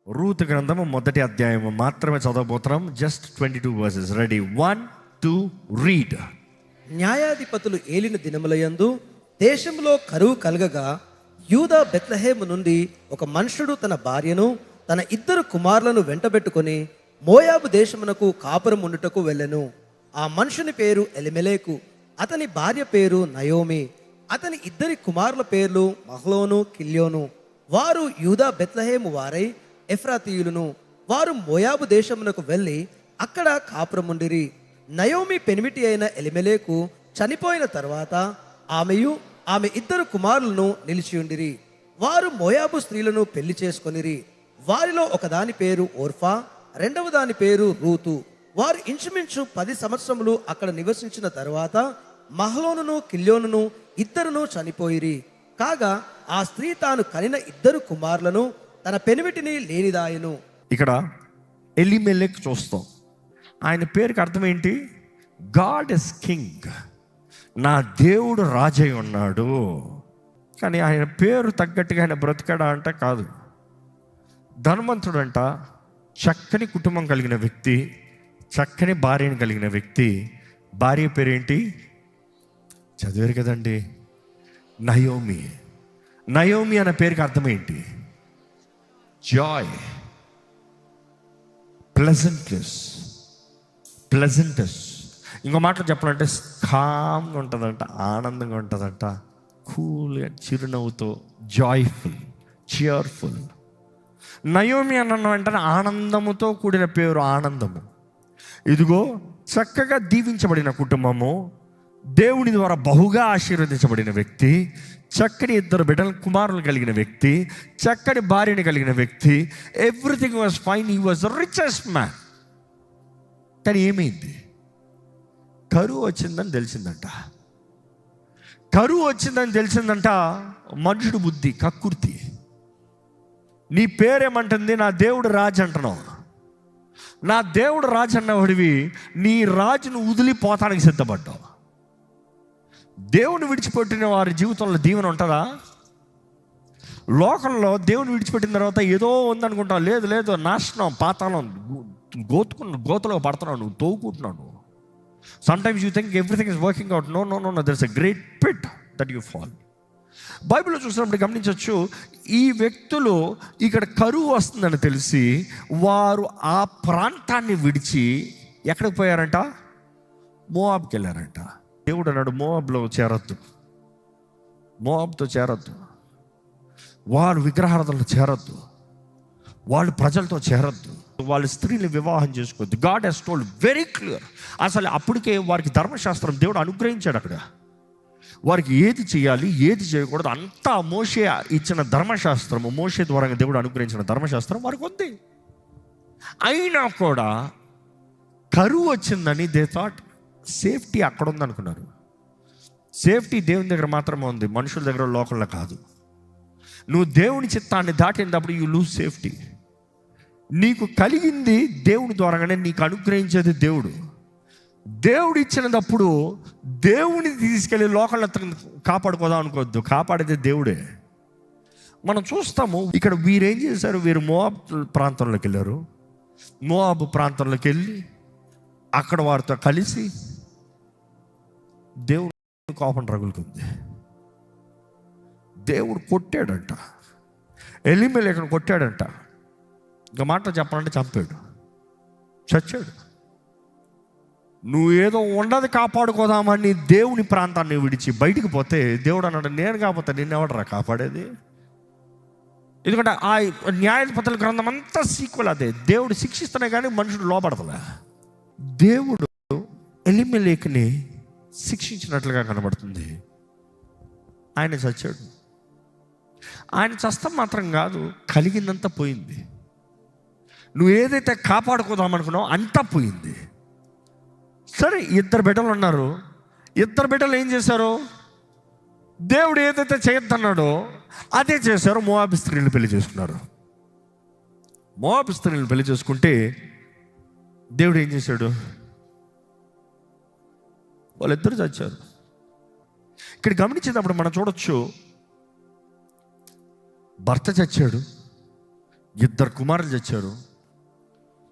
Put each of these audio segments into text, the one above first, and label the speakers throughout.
Speaker 1: Ruth గ్రంథము 1వ అధ్యాయము మాత్రమే చదవబోతున్నాం. Just 22 verses. Ready, 1, 2, read.
Speaker 2: న్యాయాధిపతులు ఏలిన దినములయందు దేశంలో కరువు కలగగా యూదా బెత్లెహేము నుండి ఒక మనుషుడు తన భార్యను తన 2 కుమారులను వెంటబెట్టుకొని మోయాబు దేశమునకు కాపురం ఉండుటకు వెళ్ళెను. ఆ మనుషుని పేరు ఎలిమెలేకు, అతని భార్య పేరు నయోమి. అతని 2 కుమారుల పేర్లు మహ్లోను, కిల్యోను. వారు యూదా బెత్లెహేము వారై ఎఫ్రాతీయులను. వారు మోయాబు దేశమునకు వెళ్ళి అక్కడ కాపురముండిరి. నయోమి పెనిమిటి అయిన ఎలిమెలేకు చనిపోయిన తర్వాత ఆమెయు ఆమె 2 కుమారులను నిలిచియుండిరి. వారు మోయాబు స్త్రీలను పెళ్లి చేసుకొనిరి. వారిలో ఒకదాని పేరు ఓర్ఫా, రెండవ దాని పేరు రూతు. వారు ఇంచుమించు 10 సంవత్సరములు అక్కడ నివసించిన తర్వాత మహ్లోనును కిల్యోనును 2 చనిపోయిరి. కాగా ఆ స్త్రీ తాను కనిన 2 కుమారులను తన పెనిమిటిని లేనిదాయను.
Speaker 1: ఇక్కడ ఎలిమెలెక్ చూస్తాం. ఆయన పేరుకి అర్థం ఏంటి? గాడ్ ఇస్ కింగ్, నా దేవుడు రాజై ఉన్నాడు. కానీ ఆయన పేరు తగ్గట్టుగా ఆయన బ్రతికాడా అంటే కాదు. ధనవంతుడంట, చక్కని కుటుంబం కలిగిన వ్యక్తి, చక్కని భార్యను కలిగిన వ్యక్తి. భార్య పేరేంటి? చదివారు కదండి, నయోమి. నయోమి అనే పేరుకి అర్థం ఏంటి? Joy, pleasantness. ఇంకో మాటలు చెప్పాలంటే కామ్గా ఉంటుందంట, ఆనందంగా ఉంటుందంట, కూల్గా, చిరునవ్వుతో, జాయ్ఫుల్, చియర్ఫుల్. నయోమి అన్న వెంటనే ఆనందముతో కూడిన పేరు, ఆనందము. ఇదిగో చక్కగా దీవించబడిన కుటుంబము, దేవుని ద్వారా బహుగా ఆశీర్వదించబడిన వ్యక్తి, చక్కని 2 బిడ్డల కుమారులు కలిగిన వ్యక్తి, చక్కని భార్యని కలిగిన వ్యక్తి. Everything was fine. He was richest man. కానీ ఏమైంది? కరువు వచ్చిందని తెలిసిందంట. కరువు వచ్చిందని తెలిసిందంట. మనుషుడు బుద్ధి, కక్కుర్తి. నీ పేరేమంటుంది? నా దేవుడు రాజు అంటున్నావు. నా దేవుడు రాజు అన్నవాడివి, నీ రాజును వదిలిపోతానికి సిద్ధపడ్డావు. దేవుని విడిచిపెట్టిన వారి జీవితంలో దీవెన ఉంటుందా? లోకంలో దేవుని విడిచిపెట్టిన తర్వాత ఏదో ఉందనుకుంటావు. లేదు లేదు, నాశనం, పాతాళం, గోతులో పడుతున్నావు, నువ్వు తోగుకుంటున్నావు. Sometimes you think everything is working out. No no no, there is a great pit that you fall. బైబిల్లో చూసినప్పుడు గమనించవచ్చు, ఈ వ్యక్తులు ఇక్కడ కరువు వస్తుందని తెలిసి వారు ఆ ప్రాంతాన్ని విడిచి ఎక్కడికి పోయారంట? మోవాబ్కి వెళ్ళారంట. దేవుడు అన్నాడు, మోవాబ్లో చేరొద్దు, మోవాబ్తో చేరొద్దు, వారు విగ్రహారాధనలో చేరొద్దు, వాళ్ళు ప్రజలతో చేరొద్దు, వాళ్ళ స్త్రీని వివాహం చేసుకోవద్దు. God he's told very clear. అసలు అప్పటికే వారికి ధర్మశాస్త్రం దేవుడు అనుగ్రహించాడు. అక్కడ వారికి ఏది చేయాలి, ఏది చేయకూడదు అంతా మోషే ఇచ్చిన ధర్మశాస్త్రము, మోషే ద్వారా దేవుడు అనుగ్రహించిన ధర్మశాస్త్రం వారికి ఉంది. అయినా కూడా కరువు వచ్చిందని దే థాట్ సేఫ్టీ అక్కడ ఉందనుకున్నారు. సేఫ్టీ దేవుని దగ్గర మాత్రమే ఉంది, మనుషుల దగ్గర, లోకంలో కాదు. నువ్వు దేవుని చిత్తాన్ని దాటినప్పుడు యూ లూజ్ సేఫ్టీ. నీకు కలిగింది దేవుని ద్వారానే, నీకు అనుగ్రహించేది దేవుడు. దేవుడు ఇచ్చినప్పుడు దేవుని తీసుకెళ్ళి లోకంలో కాపాడుకోదాం అనుకోవద్దు, కాపాడేది దేవుడే. మనం చూస్తాము ఇక్కడ వీరేం చేశారు? వీరు మోవాబ్ ప్రాంతంలోకి వెళ్ళారు. మోవాబు ప్రాంతంలోకి వెళ్ళి అక్కడ వారితో కలిసి దేవుడు కోపం రగులుకుంది. దేవుడు కొట్టాడంట, ఎలిమెలెకును కొట్టాడంట. ఇంకా మాట చెప్పాలంటే చంపాడు, చచ్చాడు. నువ్వు ఏదో ఉండదు కాపాడుకోదామని దేవుని ప్రాంతాన్ని విడిచి బయటికి పోతే దేవుడు అన్నాడు, నేను కాకపోతే నిన్నెవడరా కాపాడేది? ఎందుకంటే ఆ న్యాయాధిపతుల గ్రంథం అంతా సీక్వెల్ అదే. దేవుడు శిక్షిస్తనే కానీ మనుషుడు లోపడతలే. దేవుడు ఎలిమెలెకుని శిక్షించినట్లుగా కనబడుతుంది. ఆయన చచ్చాడు. ఆయన చస్తం మాత్రం కాదు, కలిగిందంతా పోయింది. నువ్వు ఏదైతే కాపాడుకోదామనుకున్నావు అంతా పోయింది. సరే, 2 బిడ్డలు ఉన్నారు. 2 బిడ్డలు ఏం చేశారు? దేవుడు ఏదైతే చేయొద్దన్నాడో అదే చేశారు. మోవాబు స్త్రీలను పెళ్లి చేసుకున్నారు. మోవాబు స్త్రీలను పెళ్లి చేసుకుంటే దేవుడు ఏం చేశాడు? వాళ్ళిద్దరు చచ్చారు. ఇక్కడ గమనించేటప్పుడు మనం చూడొచ్చు, భర్త చచ్చాడు, 2 కుమారులు చచ్చారు.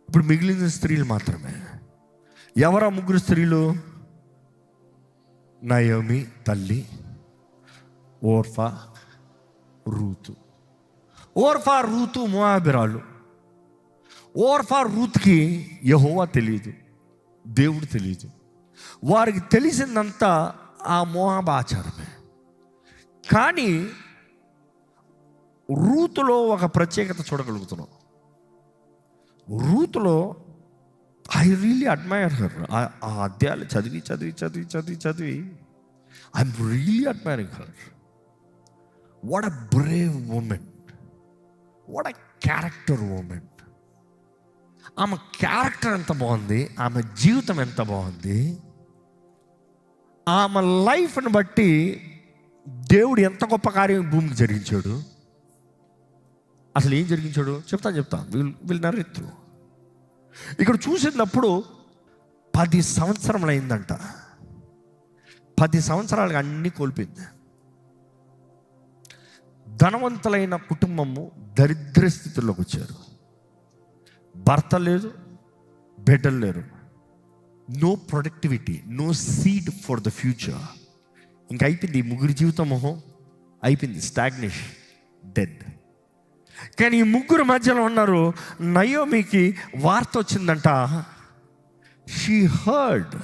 Speaker 1: ఇప్పుడు మిగిలిన స్త్రీలు మాత్రమే. ఎవరా 3 స్త్రీలు? నయోమి తల్లి, ఓర్ఫా, రూతు. ఓర్ఫా, రూతు మోయాబీరాలు. ఓర్ఫా, రూత్కి యెహోవా తెలియదు, దేవుడు తెలియదు. వారికి తెలిసిందంతా ఆ మోయాబు ఆచారమే. కానీ రూతులో ఒక ప్రత్యేకత చూడగలుగుతున్నాం. రూతులో ఐ రియలీ అడ్మైర్ హర్. ఆ అధ్యాయాలు చదివి చదివి చదివి చదివి చదివి I'm really admiring her. What a brave women, what a character women. ఆమె క్యారెక్టర్ ఎంత బాగుంది, ఆమె జీవితం ఎంత బాగుంది. ఆమె లైఫ్ని బట్టి దేవుడు ఎంత గొప్ప కార్యం భూమికి జరిగించాడు. అసలు ఏం జరిగించాడు చెప్తాను. వీళ్ళు నరేత్రు ఇక్కడ చూసినప్పుడు 10 సంవత్సరములు అయిందంట. 10 సంవత్సరాలుగా అన్నీ కోల్పోయింది. ధనవంతులైన కుటుంబము దరిద్ర స్థితిలోకి వచ్చారు. భర్త లేదు, బిడ్డలు లేరు, no productivity, no seed for the future. ఇంకా అయిపోయింది ఈ 3 జీవితం మొహం అయిపోయింది, స్టాగ్నేషన్, డెడ్. కానీ ఈ 3 మధ్యలో ఉన్నారు. నయోమికి వార్త వచ్చిందంట. She heard,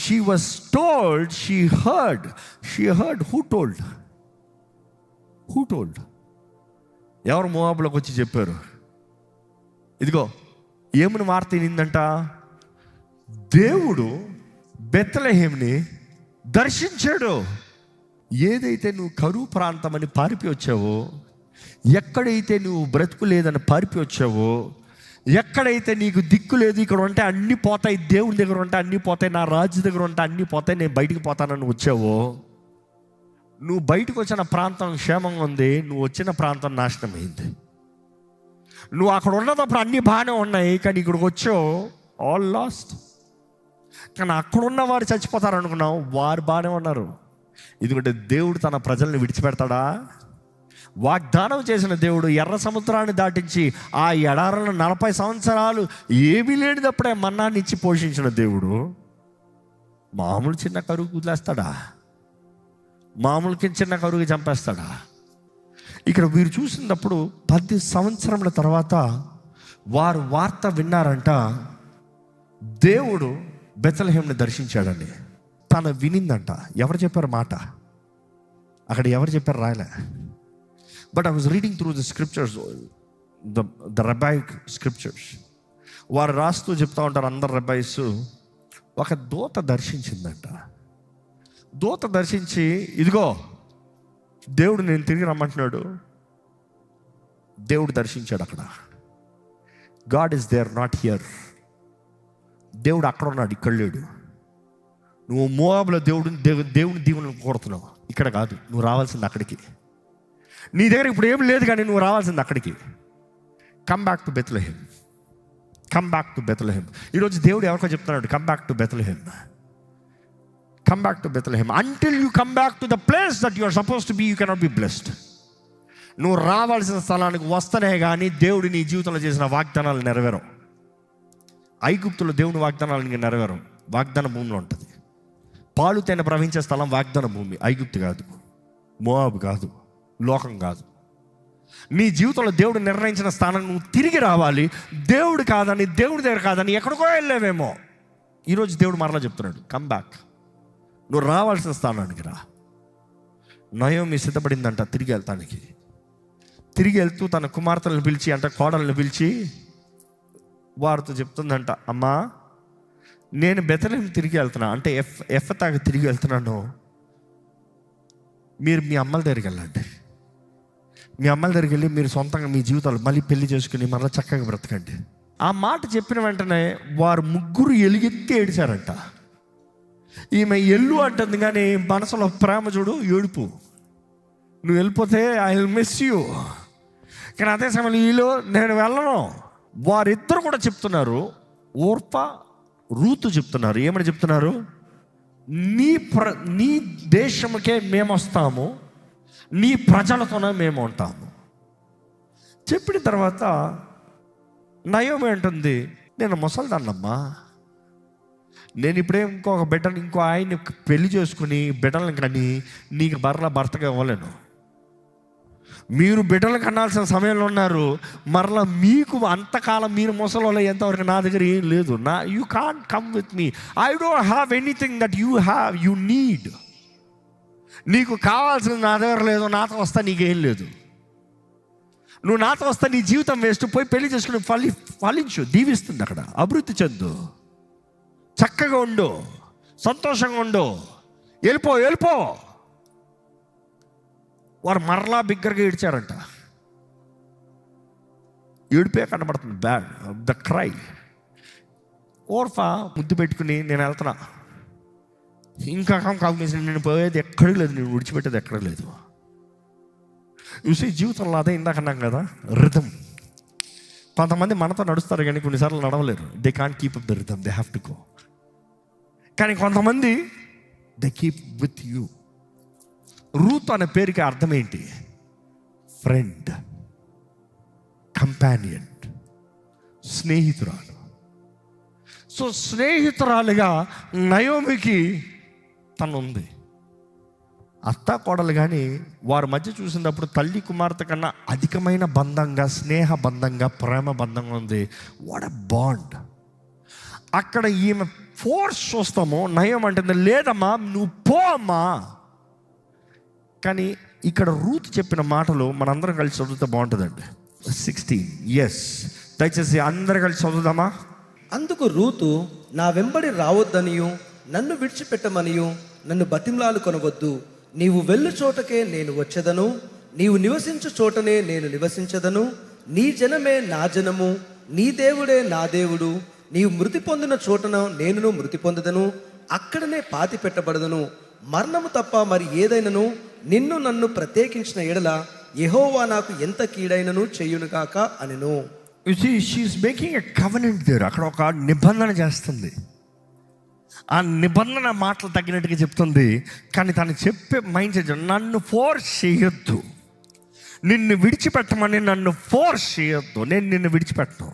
Speaker 1: she was told, she heard. Who told? ఎవరు మోయాబులోకి వచ్చి చెప్పారు? ఇదిగో ఏమని వార్త వినిందంట. దేవుడు బెత్లెహేముని దర్శించాడు. ఏదైతే నువ్వు కరువు ప్రాంతం అని పారిపోయి వచ్చావో, ఎక్కడైతే నువ్వు బ్రతుకు లేదని పారిపోయి వచ్చావో, ఎక్కడైతే నీకు దిక్కు లేదు, ఇక్కడ ఉంటే అన్నీ పోతాయి, దేవుని దగ్గర ఉంటే అన్నీ పోతాయి, నా రాజు దగ్గర ఉంటే అన్నీ పోతాయి, నేను బయటికి పోతానని వచ్చావో, నువ్వు బయటకు వచ్చిన ప్రాంతం క్షేమంగా ఉంది, నువ్వు వచ్చిన ప్రాంతం నాశనమైంది. నువ్వు అక్కడ ఉన్నప్పుడు అన్నీ బాగానే ఉన్నాయి, కానీ ఇక్కడికి వచ్చావు, ఆల్ లాస్ట్. కానీ అక్కడున్న వారు చచ్చిపోతారు అనుకున్నావు, వారు బాగానే ఉన్నారు. ఎందుకంటే దేవుడు తన ప్రజల్ని విడిచిపెడతాడా? వాగ్దానం చేసిన దేవుడు ఎర్ర సముద్రాన్ని దాటించి ఆ ఎడారులను 40 సంవత్సరాలు ఏమీ లేనిదప్పుడే మన్నాన్ని ఇచ్చి పోషించిన దేవుడు మామూలు చిన్న కరువు వదిలేస్తాడా? మామూలుకి చిన్న కరువుకి చంపేస్తాడా? ఇక్కడ వీరు చూసినప్పుడు 10 సంవత్సరముల తర్వాత వారు వార్త విన్నారంట. దేవుడు బెత్లెహేముని దర్శించాడని తను వినిందంట. ఎవరు చెప్పారు మాట? అక్కడ ఎవరు చెప్పారు రాయలే. But I was reading through the scriptures, the rabbinic scriptures. వారు రాస్తూ చెప్తా ఉంటారు అందరు రబ్బాయిస్. ఒక దూత దర్శించిందంట. దూత దర్శించి, ఇదిగో దేవుడు నేను తిరిగి రమ్మంటున్నాడు. దేవుడు దర్శించాడు అక్కడ. God is there, not here. దేవుడు అక్కడ ఉన్నాడు, ఇక్కడ లేడు. నువ్వు మోయాబులో దేవుని దీవెనలు కోరుతున్నావు, ఇక్కడ కాదు. నువ్వు రావాల్సింది అక్కడికి. నీ దగ్గర ఇప్పుడు ఏం లేదు, కానీ నువ్వు రావాల్సింది అక్కడికి. Come back to Bethlehem, come back to Bethlehem. ఈరోజు దేవుడు ఎవరికో చెప్తున్నాడు, come back to Bethlehem, come back to Bethlehem. Until you come back to the place that you are suppose to be, you cannot be blessed. నువ్వు రావాల్సిన స్థలానికి వస్తేనే కానీ దేవుడు నీ జీవితంలో చేసిన వాగ్దానాలు నెరవేరవు. ఐగుప్తులో దేవుని వాగ్దానాలు నీకు నెరవేరవు. వాగ్దాన భూమిలో ఉంటుంది. పాలు తేనె ప్రవహించే స్థలం వాగ్దాన భూమి, ఐగుప్తు కాదు, మోయాబు కాదు, లోకం కాదు. నీ జీవితంలో దేవుడు నిర్ణయించిన స్థానం నువ్వు తిరిగి రావాలి. దేవుడు కాదని, దేవుడి దగ్గర కాదని ఎక్కడికో వెళ్ళావేమో. ఈరోజు దేవుడు మరలా చెప్తున్నాడు, కమ్ బ్యాక్. నువ్వు రావాల్సిన స్థానానికి రా. నయోమి సిద్ధపడిందంట తిరిగి వెళ్తానికి. తిరిగి వెళ్తూ తన కుమార్తెలను పిలిచి, అంటే కోడలను పిలిచి వారితో చెప్తుందంట, అమ్మా నేను బెత్లెహేమ్ తిరిగి వెళ్తున్నా, అంటే ఎఫ్తాకి తిరిగి వెళ్తున్నాను. మీరు మీ అమ్మల దగ్గరికి వెళ్ళండి. మీ అమ్మల దగ్గరికి వెళ్ళి మీరు సొంతంగా మీ జీవితాలు మళ్ళీ పెళ్లి చేసుకుని మళ్ళీ చక్కగా బ్రతకండి. ఆ మాట చెప్పిన వెంటనే వారు 3 ఎలుగెత్తి ఏడిచారంట. ఈమె ఎల్లు అంటుంది, కానీ మనసులో ప్రేమ చూడు, ఏడుపు. నువ్వు వెళ్ళిపోతే ఐ విల్ మిస్ యూ. కానీ అదే సమయంలో వీళ్ళు నేను వెళ్ళను. వారిద్దరు కూడా చెప్తున్నారు, ఓర్పా రూతు చెప్తున్నారు. ఏమని చెప్తున్నారు? నీ దేశంకే మేము వస్తాము, నీ ప్రజలతోనే మేము ఉంటాము. చెప్పిన తర్వాత నయోమి అంటుంది, నేను ముసలిదాన్నమ్మా, నేను ఇప్పుడే ఇంకొక బిడ్డను ఇంకో ఆయన్ని పెళ్లి చేసుకుని బిడ్డలను కానీ నీకు భర్తగా ఇవ్వలేను. మీరు బిడ్డలు కనాల్సిన సమయంలో ఉన్నారు, మరలా మీకు అంతకాలం మీరు ముసలిలో ఎంతవరకు నా దగ్గర ఏం లేదు. You can't come with me, I don't have anything that you need. నీకు కావాల్సింది నా దగ్గర లేదు, నాతో వస్తా నీకేం లేదు. నువ్వు నాతో వస్తా నీ జీవితం వేస్ట్, పోయి పెళ్లి చేసుకుని ఫలించు, దీవిస్తుంది అక్కడ, అభివృద్ధి చెందు, చక్కగా ఉండు, సంతోషంగా ఉండు, వెళ్ళిపో. వారు మరలా బిగ్గరగా ఏడ్చారంట. ఏడిపే కనబడుతుంది, బ్యాడ్ ద క్రై. ఓర్ఫా ముద్దు పెట్టుకుని నేను వెళ్తున్నా, ఇంకా కాంబినేషన్, నేను పోయేది ఎక్కడికి లేదు, నేను విడిచిపెట్టేది ఎక్కడ లేదు. చూసి జీవితంలో అదే ఇందాక అన్నాం కదా, రిథమ్. కొంతమంది మనతో నడుస్తారు కానీ కొన్నిసార్లు నడవలేరు. They can't keep up the rhythm, they have to go. కానీ కొంతమంది they keep with you. Ruth అనే పేరుకి అర్థం ఏంటి? ఫ్రెండ్, కంపానియన్, స్నేహితురాలు. సో స్నేహితురాలుగా నయోమికి తను ఉంది. అత్త కోడలు కానీ వారి మధ్య చూసినప్పుడు తల్లి కుమార్తె కన్నా అధికమైన బంధంగా, స్నేహ బంధంగా, ప్రేమ బంధంగా ఉంది. What a bond. అక్కడ ఈమె ఫోర్స్ చూస్తాము, నయం అంటే లేదమ్మా నువ్వు పో అమ్మా. కానీ ఇక్కడ రూత్ చెప్పిన మాటలు మనందరం కలిసి చదివితే బాగుంటుందండి. 16 ఎస్, దయచేసి అందరం కలిసి చదువుదామా.
Speaker 2: అందుకు రూతు, నా వెంబడి రావద్దనియు నన్ను విడిచిపెట్టమనియు నన్ను బతిమలాలు కొనవద్దు. నీవు వెళ్ళు చోటకే నేను వచ్చేదను, నీవు నివసించు చోటనే నేను నివసించదను. నీ జనమే నా జనము, నీ దేవుడే నా దేవుడు. నీవు మృతి పొందిన చోటన నేనును మృతి పొందదను, అక్కడనే పాతి పెట్టబడదను. మరణము తప్ప మరి ఏదైనను నిన్ను నన్ను ప్రత్యేకించిన ఎడల యెహోవా నాకు ఎంత కీడైనను చెయ్యునుగాక అనెను.
Speaker 1: You see she is making a covenant there. అక్కడ ఒక నిబంధన చేస్తుంది. ఆ నిబంధన మాటలు తగ్గినట్టుగా చెప్తుంది. కానీ తను చెప్పే మైండ్ సెట్, నన్ను ఫోర్స్ చేయొద్దు, నిన్ను విడిచిపెట్టమని నన్ను ఫోర్స్ చేయొద్దు, నేను నిన్ను విడిచిపెట్టను.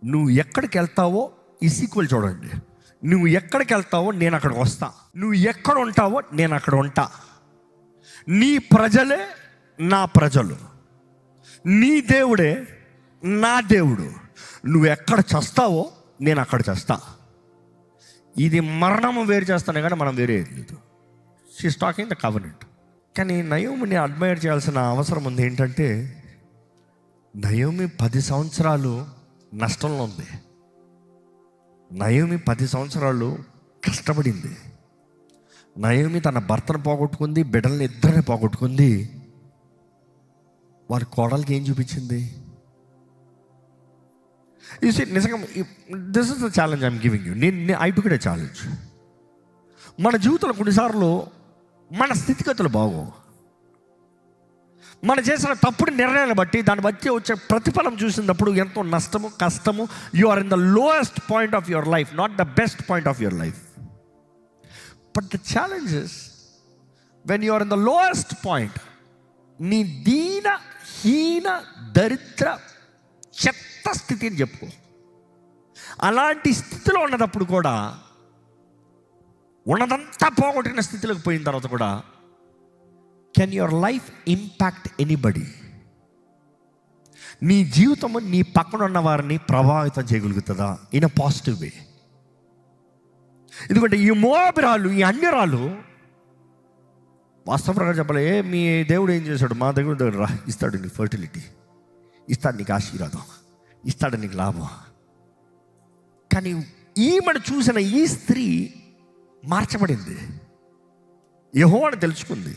Speaker 1: నువ్వు ఎక్కడికి వెళ్తావో ఈక్వల్ చూడండి. నువ్వు ఎక్కడికి వెళ్తావో నేను అక్కడికి వస్తా, నువ్వు ఎక్కడ ఉంటావో నేను అక్కడ ఉంటా. నీ ప్రజలే నా ప్రజలు, నీ దేవుడే నా దేవుడు. నువ్వు ఎక్కడ చేస్తావో నేను అక్కడ చేస్తా. ఇది మరణము వేరు చేస్తానే కానీ మనం వేరే లేదు. She's talking the covenant. కానీ నయోమిని అడ్మైర్ చేయాల్సిన అవసరం ఉంది. ఏంటంటే నయోమి 10 సంవత్సరాలు నష్టంలో ఉంది. నయోమి 10 సంవత్సరాలు కష్టపడింది. నయోమి తన భర్తను పోగొట్టుకుంది, బిడ్డల్ని ఇద్దరిని పోగొట్టుకుంది. వారి కోడలికి ఏం చూపించింది? నిజంగా this is the challenge I'm giving you. I took it a challenge. మన జీవితంలో కొన్నిసార్లు మన స్థితిగతులు బాగోవు. మనం చేసిన తప్పుడు నిర్ణయాలు బట్టి దాన్ని బట్టి వచ్చే ప్రతిఫలం చూసినప్పుడు ఎంతో నష్టము, కష్టము. You are in the lowest point of your life, not the best point of your life. But the challenge is when you are in the lowest point, నీ దీన హీన దరిద్ర చెత్త స్థితి అని చెప్పుకో. అలాంటి స్థితిలో ఉన్నప్పుడు కూడా, ఉన్నదంతా పోగొట్టిన స్థితిలోకి పోయిన తర్వాత కూడా, can your life impact anybody? నీ జీవితము నీ పక్కన ఉన్న వారిని ప్రభావితం చేయగలుగుతుందా ఇన్ అ పాజిటివ్ వే? ఎందుకంటే ఈ మోయాబీరాలు, ఈ అన్యరాలు వాస్తవ ప్రకారం చెప్పాలి, మీ దేవుడు ఏం చేశాడు? మా దేవుడు దగ్గర ఇస్తాడు నీకు ఫర్టిలిటీ, ఇస్తాడు నీకు ఆశీర్వాదం, ఇస్తాడు నీకు లాభం. కానీ ఈమెను చూసిన ఈ స్త్రీ మార్చబడింది, యెహోవాను తెలుసుకుంది.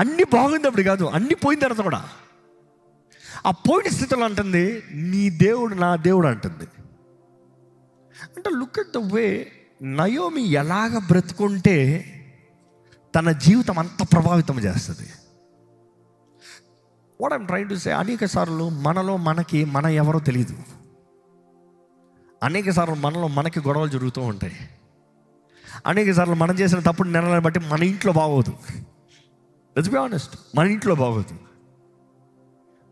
Speaker 1: అన్నీ బాగుంది కాదు, అన్నీ పోయిన తర్వాత కూడా ఆ పోయిన స్థితిలో అంటుంది, నీ దేవుడు నా దేవుడు అంటుంది. అంటే look at the way Naomi ఎలాగ బ్రతుకుంటే తన జీవితం అంత ప్రభావితం చేస్తుంది. What I'm trying to say, అనేక సార్లు మనలో మనకి మన ఎవరో తెలియదు. అనేక సార్లు మనలో మనకి గొడవలు జరుగుతూ ఉంటాయి. అనేక సార్లు మనం చేసిన తప్పుడు నిర్ణయాలను బట్టి మన ఇంట్లో బాగోదు. లెట్స్ బి ఆనెస్ట్, మన ఇంట్లో బాగోదు.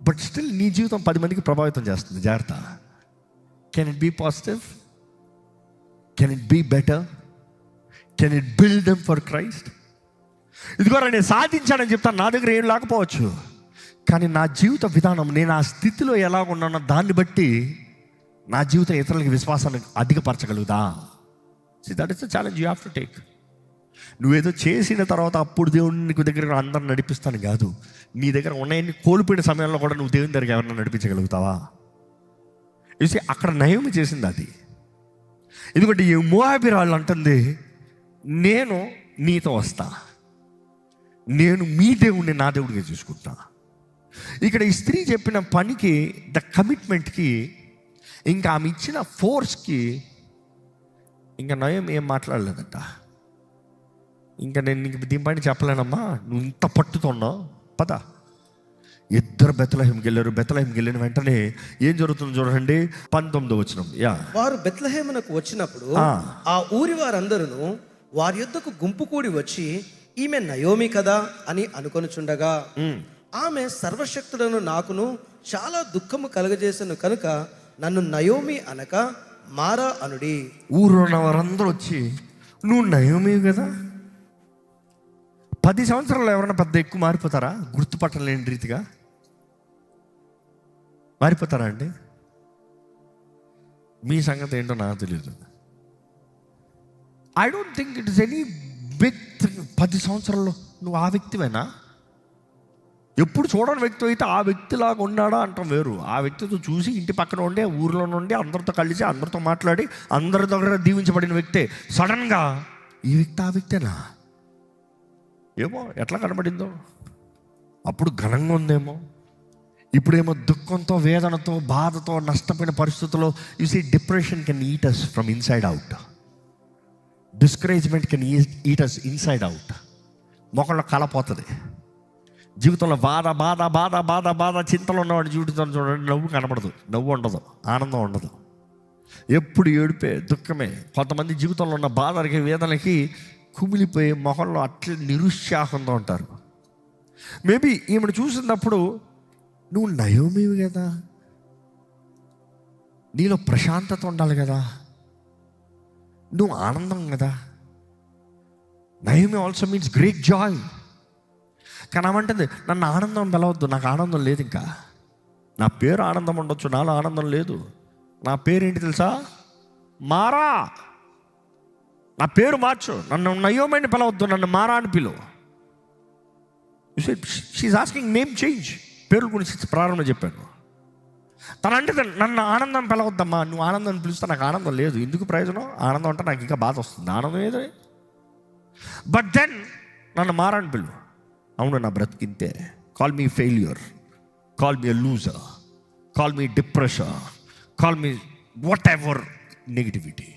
Speaker 1: బట్ స్టిల్ నీ జీవితం 10 మందికి ప్రభావితం చేస్తుంది. జాగ్రత్త. Can it be positive? Can it be better? Can it build them for Christ? ఇదిగో నేను సాధించానని చెప్తాను, నా దగ్గర ఏం లేకపోవచ్చు, కానీ నా జీవిత విధానం, నేను ఆ స్థితిలో ఎలా ఉన్నానో దాన్ని బట్టి నా జీవితం ఇతరులకి విశ్వాసాన్ని అధికపరచగలుగుతా. That is the challenge you have to take. నువ్వేదో చేసిన తర్వాత అప్పుడు దేవుడిని నీకు దగ్గర అందరిని నడిపిస్తాను కాదు, నీ దగ్గర ఉన్నాయన్ని కోల్పోయిన సమయంలో కూడా నువ్వు దేవుని దగ్గర ఎవరైనా నడిపించగలుగుతావా? చూసి అక్కడ నయోమి చేసింది అది. ఎందుకంటే ఈ మోయాబీరాళ్ళు అంటుంది, నేను నీతో వస్తా, నేను మీ దేవుడిని నా దేవుడిగా చూసుకుంటా. ఇక్కడ ఈ స్త్రీ చెప్పిన పనికి, ద కమిట్మెంట్కి, ఇంకా ఆమె ఇచ్చిన ఫోర్స్కి ఇంకా నయోమి ఏం మాట్లాడలేదట. ఇంకా నేను నీకు దీనిపైన చెప్పలేనమ్మా, నువ్వు ఇంత పట్టుతున్నావు, పద. ఇద్దరు బెత్లెహేంకి వెళ్ళారు. బెత్లెహేంకి వెళ్ళిన వెంటనే ఏం జరుగుతుందో చూడండి, 19వ వచనం.
Speaker 2: వారు బెత్లెహేమునకు వచ్చినప్పుడు ఆ ఊరి వారందరూ వారి యొద్దకు గుంపు కూడి వచ్చి, ఈమె నయోమి కదా అని అనుకొనుచుండగా, ఆమె సర్వశక్తులను నాకును చాలా దుఃఖము కలుగజేసను కనుక నన్ను నయోమి అనక మారా అనుడి.
Speaker 1: ఊరు ఉన్న వారందరూ వచ్చి, నువ్వు నయోమి కదా. 10 సంవత్సరాలు ఎవరైనా పెద్ద ఎక్కువ మారిపోతారా? గుర్తుపట్టలేని రీతిగా మారిపోతారా అండి? మీ సంగతి ఏంటో నాకు తెలియదు. I don't think it is any big thing. 10 సంవత్సరాల్లో నువ్వు ఆ వ్యక్తివేనా? ఎప్పుడు చూడని వ్యక్తి అయితే ఆ వ్యక్తిలాగా ఉన్నాడా అంటాం వేరు. ఆ వ్యక్తితో చూసి ఇంటి పక్కన ఉండి, ఊర్లో నుండి అందరితో కలిసి, అందరితో మాట్లాడి, అందరి దగ్గర దీవించబడిన వ్యక్తే సడన్గా ఈ వ్యక్తి ఆ వ్యక్తేనా? ఏమో ఎట్లా కనబడిందో. అప్పుడు ఘనంగా ఉందేమో, ఇప్పుడేమో దుఃఖంతో, వేదనతో, బాధతో, నష్టపోయిన పరిస్థితుల్లో. You see, depression can eat us from inside out. Discouragement can eat us inside out. మొక్కల్లో కలపోతుంది. జీవితంలో బాధ బాధ బాధ బాధ బాధ చింతలు ఉన్నవాడు జీవితం చూడండి, నవ్వు కనబడదు, నవ్వు ఉండదు, ఆనందం ఉండదు, ఎప్పుడు ఏడిపే, దుఃఖమే. కొంతమంది జీవితంలో ఉన్న బాధలకి, వేదనకి కుమిలిపోయి మొహంలో అట్లా నిరుత్సాహంతో ఉంటారు. మేబీ ఈమెను చూసినప్పుడు, నువ్వు నయోమివి కదా, నీలో ప్రశాంతత ఉండాలి కదా, నువ్వు ఆనందం కదా. Naomi also means great Joy. కానీ ఏమంటుంది, నన్ను ఆనందం పిలవద్దు, నాకు ఆనందం లేదు. ఇంకా నా పేరు ఆనందం ఉండొచ్చు, నాలో ఆనందం లేదు. నా పేరు ఏంటి తెలుసా? మారా. నా పేరు మార్చు, నన్ను నయోమిని పిలవద్దు, నన్ను మారా అని పిలువు. She is asking name change. పేర్ల గురించి ప్రారంభంలో చెప్పాను. తనంటే, నన్ను ఆనందం పిలవద్దమ్మా, నువ్వు ఆనందం పిలుస్తే నాకు ఆనందం లేదు. ఎందుకు ప్రయోజనం? ఆనందం అంటే నాకు ఇంకా బాధ వస్తుంది, ఆనందం ఏదో. బట్ దెన్ నన్ను మారా అని పిలువు. అవును, నా బ్రతికింతే. Call me failure, call me loser, call me depression, call me whatever negativity.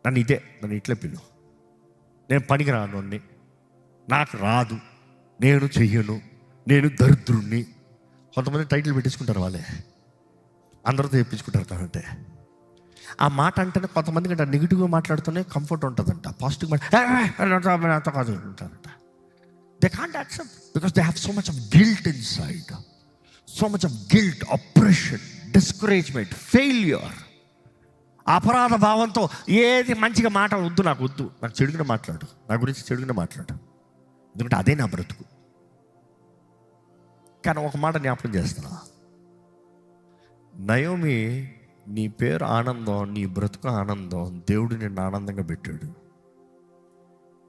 Speaker 1: నన్ను ఇదే, నన్ను ఇట్లా పిలువు. నేను పనికి రాను, నాకు రాదు, నేను చెయ్యను, నేను దరిద్రుణ్ణి. కొంతమంది టైటిల్ పెట్టించుకుంటారు, వాళ్ళే అందరితో చెప్పించుకుంటారు. కాబట్టి ఆ మాట అంటేనే కొంతమంది కంటే నెగిటివ్గా మాట్లాడుతూనే కంఫర్ట్ ఉంటుందంట. పాజిటివ్గా నాతో కాదు అంటారంట. They can't accept because they have so much of guilt inside. So much of guilt, oppression, discouragement, failure. అపరాధ భావంతో ఏది మంచిగా మాట వద్దు, నాకు వద్దు, నాకు చెడుగా మాట్లాడు, నా గురించి చెడుగా మాట్లాడు, ఎందుకంటే అదే నా బ్రతుకు. కానీ ఒక మాట జ్ఞాపకం చేస్తున్నా, నయోమి, నీ పేరు ఆనందం, నీ బ్రతుకు ఆనందం, దేవుడు నిన్ను ఆనందంగా పెట్టాడు.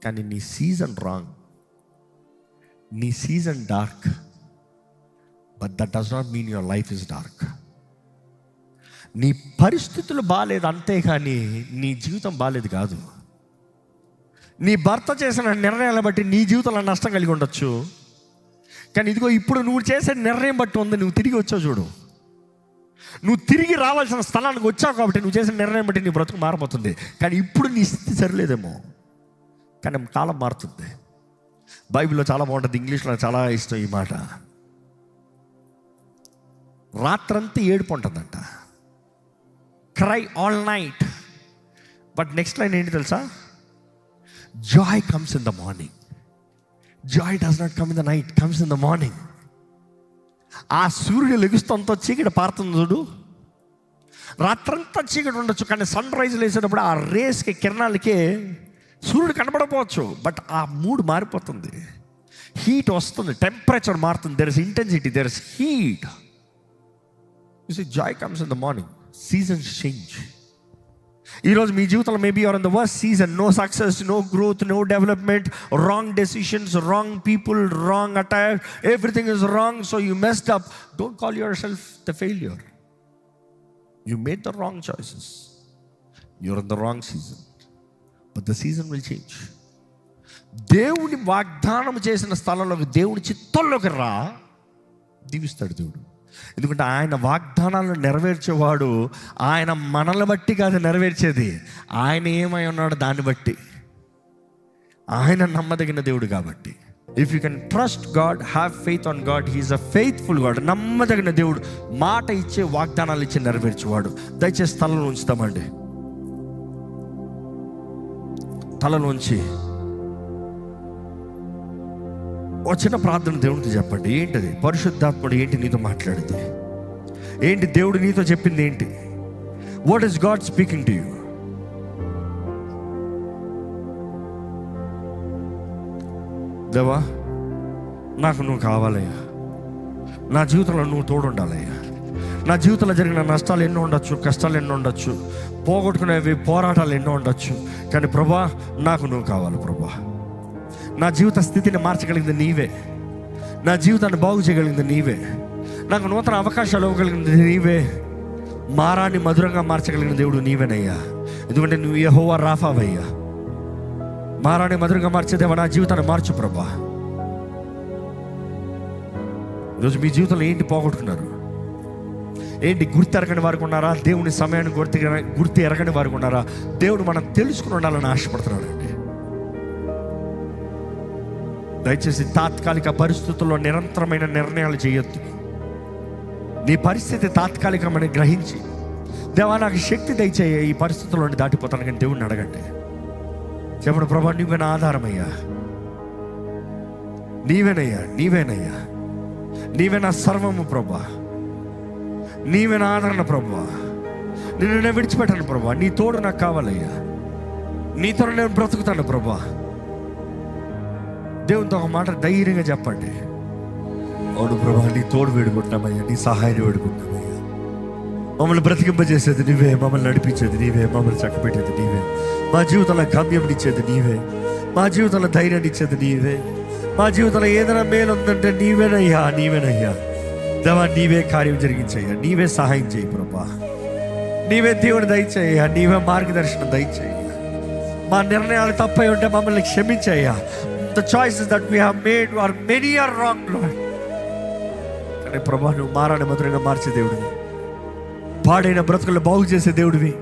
Speaker 1: కానీ నీ సీజన్ రాంగ్, నీ season dark. But that does not mean your life is dark. నీ పరిస్థితులు బాగాలేదు అంతే, కానీ నీ జీవితం బాగాలేదు కాదు. నీ భర్త చేసిన నిర్ణయాలను బట్టి నీ జీవితంలో నష్టం కలిగి ఉండొచ్చు, కానీ ఇదిగో ఇప్పుడు నువ్వు చేసే నిర్ణయం బట్టి ఉంది. నువ్వు తిరిగి వచ్చావు చూడు, నువ్వు తిరిగి రావాల్సిన స్థలానికి వచ్చావు కాబట్టి నువ్వు చేసిన నిర్ణయం బట్టి నీ బ్రతుకు మారిపోతుంది. కానీ ఇప్పుడు నీ స్థితి సరిలేదేమో, కానీ కాలం మారుతుంది. బైబిల్లో చాలా బాగుంటుంది, ఇంగ్లీష్లో చాలా ఇష్టం ఈ మాట. రాత్రంతా ఏడుపు ఉంటుందంట, cry all night. But next line ఏంటి తెలుసా? Joy comes in the morning. Joy does not come in the night, comes in the morning. ఆ సూర్యుడు లెగుస్తంతో చీకటి పారుతుంది చూడు. రాత్రంతా చీకటి ఉండొచ్చు, కానీ సన్ రైజ్ లేసేటప్పుడు ఆ రేస్కి కిరణాలకి సూర్యుడు కనబడకపోవచ్చు, బట్ ఆ మూడ్ మారిపోతుంది. హీట్ వస్తుంది, టెంపరేచర్ మారుతుంది, there is intensity, there is heat. You see joy comes in the morning. Seasons change. ఈరోజు మీ జీవితంలో maybe you're in the worst season. No success, no growth, no development, wrong decisions, wrong people, wrong attire, everything is wrong, so you messed up. Don't call yourself the failure. You made the wrong choices. You're in the wrong season. But the season will change. దేవుని వాగ్దానం చేసిన స్థలంలోకి, దేవుని చిత్తంలోకి రా, దీవిస్తాడు దేవుడు. ఎందుకంటే ఆయన వాగ్దానాలను నెరవేర్చేవాడు. ఆయన మనల్ని బట్టి కాదు నెరవేర్చేది, ఆయన ఏమై ఉన్నాడో దాన్ని బట్టి. ఆయన నమ్మదగిన దేవుడు కాబట్టి. If you can trust God, have faith on God, he is a faithful God. నమ్మదగిన దేవుడు, మాట ఇచ్చే, వాగ్దానాలు ఇచ్చే నెరవేర్చేవాడు. దయచేసి తలలో ఉంచుతామండి. తలలోంచి ఒక చిన్న ప్రార్థన దేవుడికి చెప్పండి. ఏంటది? పరిశుద్ధాత్ముడు ఏంటి నీతో మాట్లాడింది? ఏంటి దేవుడు నీతో చెప్పింది? ఏంటి? What is God speaking to you? దేవా, నాకు నువ్వు కావాలయ్యా. నా జీవితంలో నువ్వు తోడుండాలయ్యా. నా జీవితంలో జరిగిన నష్టాలు ఎన్నో ఉండొచ్చు, కష్టాలు ఎన్నో ఉండొచ్చు, పోగొట్టుకునేవి పోరాటాలు ఎన్నో ఉండొచ్చు, కానీ ప్రభా నాకు నువ్వు కావాలి. ప్రభా, నా జీవిత స్థితిని మార్చగలిగింది నీవే. నా జీవితాన్ని బాగు చేయగలిగింది నీవే. నాకు నూతన అవకాశాలు ఇవ్వగలిగింది నీవే. మారాన్ని మధురంగా మార్చగలిగిన దేవుడు నీవేనయ్యా. ఎందుకంటే నువ్వు యెహోవా రాఫావయ్యా. మారాన్ని మధురంగా మార్చేదేవా, నా జీవితాన్ని మార్చు ప్రభా. ఈరోజు మీ జీవితంలో ఏంటి పోగొట్టుకున్నారు? ఏంటి గుర్తు ఎరగని వారికి ఉన్నారా? దేవుని సమయాన్ని గుర్తు ఎరగని వారికి ఉన్నారా? దేవుడు మనం తెలుసుకుని ఉండాలని ఆశపడుతున్నాడు అండి. దయచేసి తాత్కాలిక పరిస్థితుల్లో నిరంతరమైన నిర్ణయాలు చేయొద్దు. నీ పరిస్థితి తాత్కాలికమని గ్రహించి, దేవా నాకు శక్తి దయచేయ, ఈ పరిస్థితుల్లో దాటిపోతాను కానీ దేవుడిని అడగండి. చెప్పండి, ప్రభా నీవే నా ఆధారమయ్యా, నీవేనయ్యా, నీవేనయ్యా, నీవే నా సర్వము ప్రభా, నీవే నా ఆదరణ ప్రభా. నిన్ను నేను విడిచిపెట్టాను ప్రభా. నీ తోడు నాకు కావాలయ్యా. నీతో నేను బ్రతుకుతాను ప్రభా. దేవునితో ఒక మాట ధైర్యంగా చెప్పండి. అవును ప్రభా, నీ తోడు వేడుకుంటున్నామయ్యా, నీ సహాయాన్ని వేడుకుంటున్నామయ్యా. మమ్మల్ని బ్రతికింపజేసేది నీవే, మమ్మల్ని నడిపించేది నీవే, మమ్మల్ని చక్కపెట్టేది నీవే, మా జీవితంలో గమ్యం ఇచ్చేది నీవే, మా జీవితంలో ధైర్యాన్ని ఇచ్చేది నీవే, మా జీవితంలో ఏదైనా మేలు ఉందంటే నీవేనయ్యా, నీవేనయ్యా. దేవా నీవే కార్యం జరిగించయ్యా, నీవే సహాయం చేయి ప్రభా. నీవే దేవుని దయచేయ్యా, నీవే మార్గదర్శనం దయచేయ్యా. మా నిర్ణయాలు తప్పై ఉంటే మమ్మల్ని క్షమించయ్యా. The choices that we have made are many are wrong, Lord. కానీ ప్రభా నువ్వు మారాన్ని మధురంగా మార్చే దేవుడివి, పాడైన బ్రతుకులు బాగు చేసే దేవుడివి,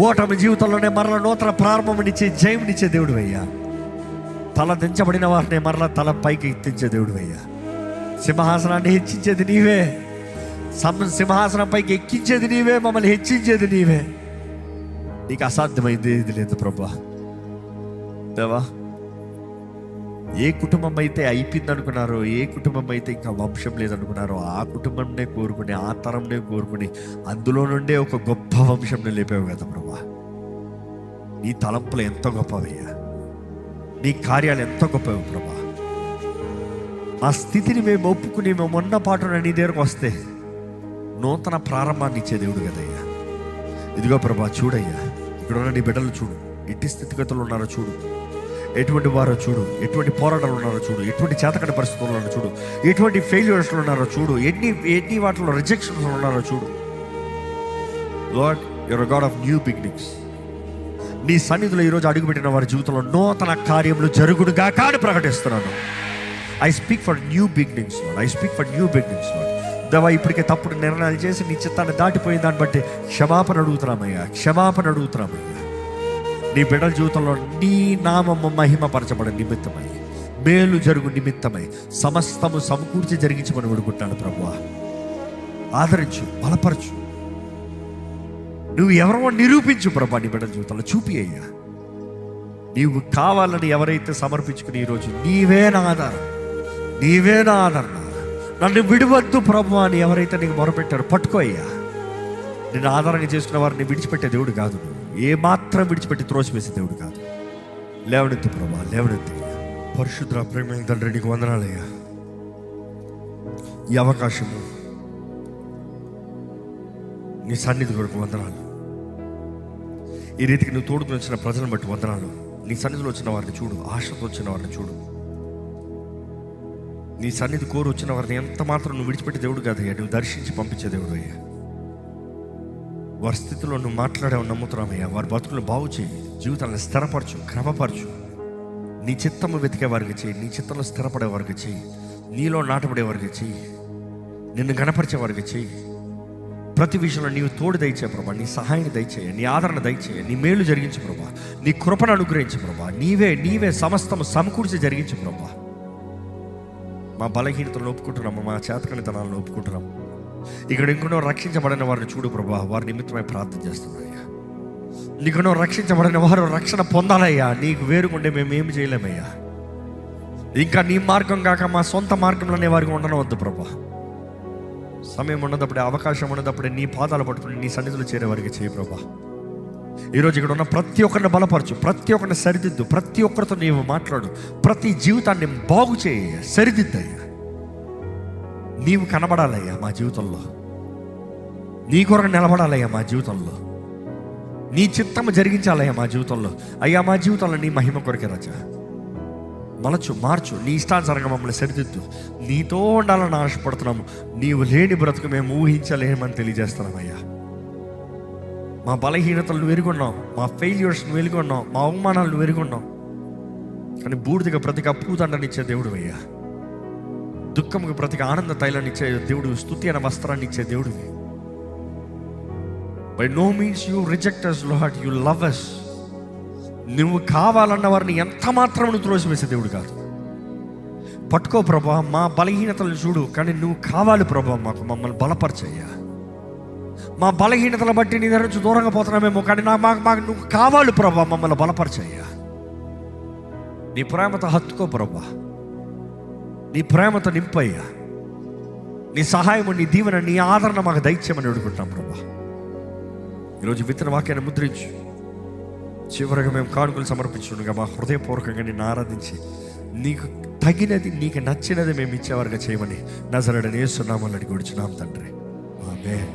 Speaker 1: ఓటమి జీవితంలోనే మరల నూతన ప్రారంభంనిచ్చే జయమునిచ్చే దేవుడివి అయ్యా. తల దించబడిన వారిని మరలా తల పైకి ఎత్తించే దేవుడివి అయ్యా. సింహాసనాన్ని హెచ్చించేది నీవే, సింహాసనం పైకి ఎక్కించేది నీవే, మమ్మల్ని హెచ్చించేది నీవే. నీకు అసాధ్యమైంది ఏది లేదు ప్రభా. దేవా, ఏ కుటుంబం అయితే అయిపోయింది అనుకున్నారో, ఏ కుటుంబం అయితే ఇంకా వంశం లేదనుకున్నారో, ఆ కుటుంబంనే కోరుకుని, ఆ తరంనే కోరుకుని, అందులో నుండే ఒక గొప్ప వంశంని లేపావు కదా ప్రభా. నీ తలంపులు ఎంతో గొప్పవయ్యా, నీ కార్యాలు ఎంతో గొప్పవి ప్రభా. మా స్థితిని మేము ఒప్పుకుని మేము ఉన్న పాటున నీ దగ్గరకు వస్తే నూతన ప్రారంభాన్ని ఇచ్చే దేవుడు కదయ్యా. ఇదిగో ప్రభా, చూడయ్యా, ఇక్కడ ఉన్న నీ బిడ్డలు చూడు, ఎట్టి స్థితిగతులు ఉన్నారో చూడు, ఎటువంటి వారో చూడు, ఎటువంటి పోరాటాలు ఉన్నారో చూడు, ఎటువంటి చేతకని పరిస్థితులు ఉన్నారో చూడు, ఎటువంటి ఫెయిల్యూర్స్లో ఉన్నారో చూడు, ఎన్ని వాటిలో రిజెక్షన్స్ ఉన్నారో చూడు. Lord, your God of new beginnings. నీ సన్నిధిలో ఈరోజు అడుగుపెట్టిన వారి జీవితంలో నూతన కార్యములు జరుగుడుగా కానీ ప్రకటిస్తున్నాను. I speak for new beginnings Lord, I speak for new beginnings Lord. దేవా, ఇప్పటికే తప్పుడు నిర్ణయాలు చేసి నీ చిత్తాన్ని దాటిపోయిన దాన్ని బట్టి క్షమాపణ అడుగుతున్నామయ్యా, క్షమాపణ అడుగుతున్నామయ్యా. నీ బిడ్డల జీవితంలో నీ నామము మహిమపరచబడే నిమిత్తమై, మేలు జరుగు నిమిత్తమై సమస్తము సమకూర్చి జరిగించమని వేడుకుంటాను ప్రభువా. ఆదరించు, బలపరచు, నువ్వు ఎవరో నిరూపించు ప్రభా. నీ బిడ్డల జీవితంలో చూపి అయ్యా. నీవు కావాలని ఎవరైతే సమర్పించుకుని ఈరోజు నీవే నా ఆధారం, నీవే నా ఆదరణ, నన్ను విడివద్దు ప్రభు అని ఎవరైతే నీకు మొరపెట్టారో పట్టుకో అయ్యా. నేను ఆధారంగా చేసుకున్న వారిని విడిచిపెట్టే దేవుడు కాదు. నువ్వు ఏ మాత్రం విడిచిపెట్టి త్రోసివేసే దేవుడు కాదు. లేవనెత్తు ప్రభా, లేవనెత్తు. పరిశుద్ధ ప్రేమ తండ్రి, నీకు వందనాలయ్యా. ఈ అవకాశము, నీ సన్నిధి కొరకు వందనాలు. ఈ రీతికి నువ్వు తోడుకుని వచ్చిన ప్రజలను బట్టి వందనాలు. నీ సన్నిధిలో వచ్చిన వారిని చూడు, ఆశతో వచ్చిన వారిని చూడు. నీ సన్నిధి కోరు వచ్చిన వారిని ఎంత మాత్రం నువ్వు విడిచిపెట్టే దేవుడు కాదయ్యా, నువ్వు దర్శించి పంపించే దేవుడు అయ్యా. వారి స్థితిలో నువ్వు మాట్లాడావు నమ్ముతున్నామయ్యా. వారి బతుకులను బాగు చేయి, జీవితాలను స్థిరపరచు, క్రమపరచు. నీ చిత్తము వెతికే వారికి చేయి, నీ చిత్తంలో స్థిరపడే వారికి చేయి, నీలో నాటపడే వారికి చేయి, నిన్ను గణపరిచే వారికి చేయి. ప్రతి విషయంలో నీవు తోడు దయచే ప్రభా, నీ సహాయాన్ని దయచేయ, నీ ఆదరణ దయచేయ, నీ మేలు జరిగించు ప్రభా, నీ కృపను అనుగ్రహించు ప్రభా. నీవే సమస్తము సమకూర్చి జరిగించు ప్రభా. మా బలహీనతలను ఒప్పుకుంటున్నాము, మా చేతకనితనాలను ఒప్పుకుంటున్నాము. ఇక్కడ ఇంకొనో రక్షించబడిన వారిని చూడు ప్రభా, వారి నిమిత్తమై ప్రార్థన చేస్తున్నాయ్యా. నీకునో రక్షించబడిన వారు రక్షణ పొందాలయ్యా. నీకు వేరుకుంటే మేము ఏమి చేయలేమయ్యా. ఇంకా నీ మార్గం కాక మా సొంత మార్గంలోనే వారికి ఉండనవద్దు ప్రభా. సమయం ఉన్నదప్పుడే, అవకాశం ఉన్నదప్పుడే నీ పాదాలు పట్టుకుని నీ సన్నిధిలో చేరే వారికి చేయి ప్రభా. ఈరోజు ఇక్కడ ఉన్న ప్రతి ఒక్కరిని బలపరచు, ప్రతి ఒక్కరిని సరిదిద్దు, ప్రతి ఒక్కరితో నీవు మాట్లాడు, ప్రతి జీవితాన్ని బాగు చేయ, సరిదిద్దయ్యా. నీవు కనబడాలయ్యా మా జీవితంలో, నీ కొరకు నిలబడాలయ్యా మా జీవితంలో, నీ చిత్తము జరిగించాలయ్యా మా జీవితంలో. అయ్యా మా జీవితంలో నీ మహిమ కొరకే రాజా. మలచు, మార్చు, నీ ఇష్టానుసారంగా మమ్మల్ని సరిదిద్దు. నీతో ఉండాలని ఆశపడుతున్నాము. నీవు లేని బ్రతుకు మేము ఊహించలేమని తెలియజేస్తున్నామయ్యా. మా బలహీనతలు నువ్వు ఎరుగున్నావు, మా ఫెయిల్యూర్స్ నువ్వు ఎరుగున్నావు, మా అవమానాలు నువ్వు ఎరుగున్నావు. కానీ బూడిదగా ప్రతిగా పూదండనిచ్చే దేవుడు అయ్యా. దుఃఖముకు ప్రతిగా ఆనంద తైలాన్ని ఇచ్చే దేవుడు, స్తుతి అనే వస్త్రాన్ని ఇచ్చే దేవుడివి. By no means you reject us Lord, you love us. నువ్వు కావాలన్న వారిని ఎంత మాత్రం నువ్వు త్రోసివేసే దేవుడు కాదు. పట్టుకో ప్రభా, మా బలహీనతలను చూడు, కానీ నువ్వు కావాలి ప్రభా, మమ్మల్ని బలపరచయ్యా. మా బలహీనతల బట్టి నీ దగ్గర నుంచి దూరంగా పోతున్నామేమో, కానీ మాకు నువ్వు కావాలి ప్రభా, మమ్మల్ని బలపరచయ్యా. నీ ప్రేమతో హత్తుకో ప్రభా, నీ ప్రేమతో నింపయ్యా. నీ సహాయము, నీ దీవెన, నీ ఆదరణ మాకు దయచేయమని అడుగుకుంటాం ప్రభా. ఈరోజు విత్తన వాక్యాన్ని ముద్రించు. చివరిగా మేము కానుకలు సమర్పించుండగా మా హృదయపూర్వకంగా నిన్ను ఆరాధించి నీకు తగినది, నీకు నచ్చినది మేము ఇచ్చేవారుగా చేయమని నజరేయుడైన యేసు నామములో అడిగి వచ్చున్నాం తండ్రి. ఆమేన్.